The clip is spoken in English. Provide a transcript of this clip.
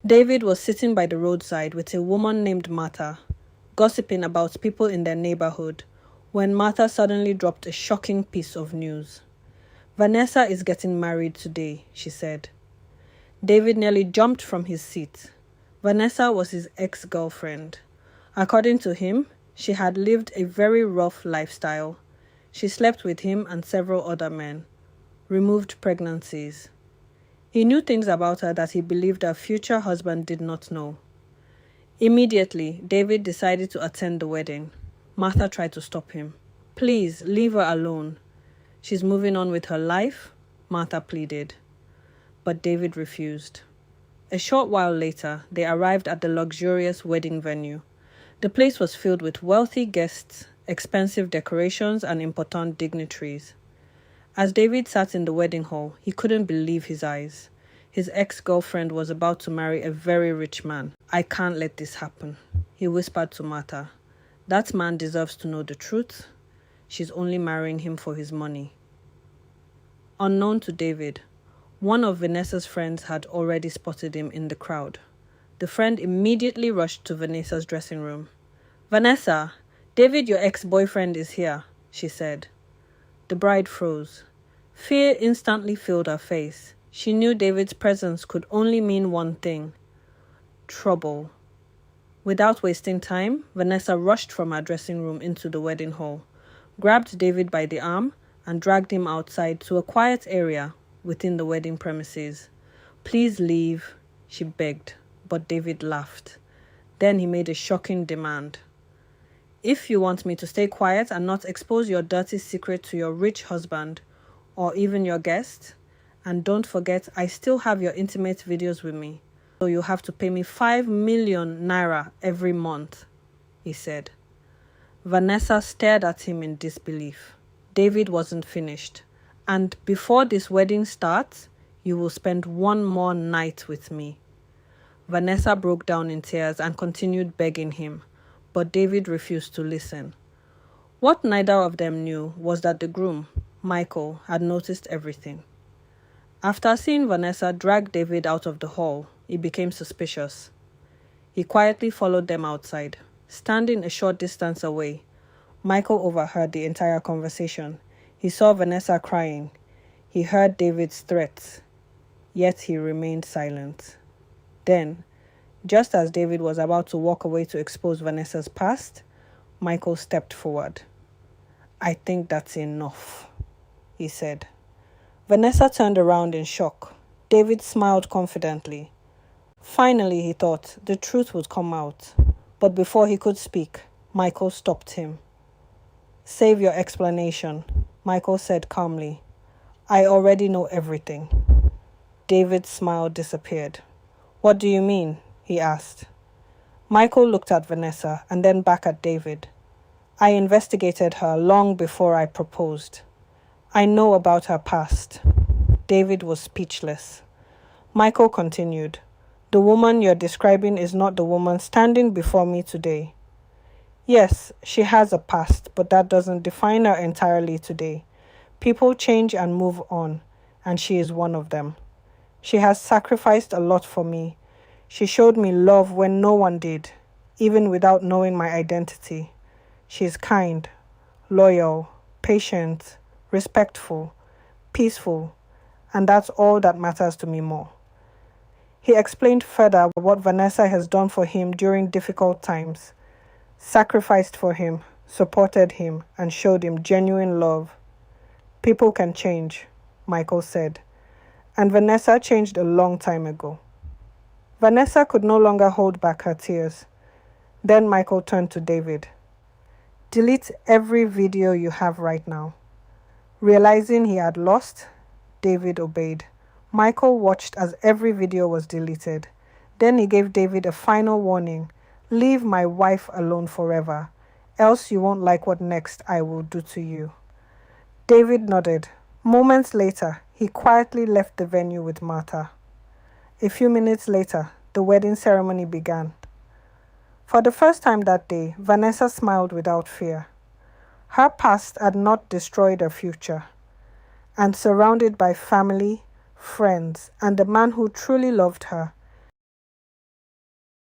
David was sitting by the roadside with a woman named Martha, gossiping about people in their neighborhood, when Martha suddenly dropped a shocking piece of news. "Vanessa is getting married today," she said. David nearly jumped from his seat. Vanessa was his ex-girlfriend. According to him, she had lived a very rough lifestyle. She slept with him and several other men, removed pregnancies. He knew things about her that he believed her future husband did not know. Immediately, David decided to attend the wedding. Martha tried to stop him. "Please, leave her alone. She's moving on with her life," Martha pleaded. But David refused. A short while later, they arrived at the luxurious wedding venue. The place was filled with wealthy guests, expensive decorations, and important dignitaries. As David sat in the wedding hall, he couldn't believe his eyes. His ex-girlfriend was about to marry a very rich man. "I can't let this happen," he whispered to Martha. "That man deserves to know the truth. She's only marrying him for his money." Unknown to David, one of Vanessa's friends had already spotted him in the crowd. The friend immediately rushed to Vanessa's dressing room. "Vanessa, David, your ex-boyfriend, is here," she said. The bride froze. Fear instantly filled her face. She knew David's presence could only mean one thing: trouble. Without wasting time, Vanessa rushed from her dressing room into the wedding hall, grabbed David by the arm, and dragged him outside to a quiet area within the wedding premises. "Please leave," she begged, but David laughed. Then he made a shocking demand. "If you want me to stay quiet and not expose your dirty secret to your rich husband, or even your guest, and don't forget, I still have your intimate videos with me, so you have to pay me 5 million naira every month," he said. Vanessa stared at him in disbelief. David wasn't finished. "And before this wedding starts, you will spend one more night with me." Vanessa broke down in tears and continued begging him, but David refused to listen. What neither of them knew was that the groom, Michael, had noticed everything. After seeing Vanessa drag David out of the hall, he became suspicious. He quietly followed them outside. Standing a short distance away, Michael overheard the entire conversation. He saw Vanessa crying. He heard David's threats, yet he remained silent. Then, just as David was about to walk away to expose Vanessa's past, Michael stepped forward. "I think that's enough," he said. Vanessa turned around in shock. David smiled confidently. Finally, he thought, the truth would come out. But before he could speak, Michael stopped him. "Save your explanation," Michael said calmly. "I already know everything." David's smile disappeared. "What do you mean?" he asked. Michael looked at Vanessa and then back at David. "I investigated her long before I proposed. I know about her past." David was speechless. Michael continued, "The woman you're describing is not the woman standing before me today. Yes, she has a past, but that doesn't define her entirely today. People change and move on, and she is one of them. She has sacrificed a lot for me. She showed me love when no one did, even without knowing my identity. She is kind, loyal, patient, respectful, peaceful, and that's all that matters to me more." He explained further what Vanessa has done for him during difficult times, sacrificed for him, supported him, and showed him genuine love. "People can change," Michael said, and Vanessa changed a long time ago. Vanessa could no longer hold back her tears. Then Michael turned to David. "Delete every video you have right now." Realizing he had lost, David obeyed. Michael watched as every video was deleted. Then he gave David a final warning. "Leave my wife alone forever, else you won't like what next I will do to you." David nodded. Moments later, he quietly left the venue with Martha. A few minutes later, the wedding ceremony began. For the first time that day, Vanessa smiled without fear. Her past had not destroyed her future, and surrounded by family, friends, and the man who truly loved her,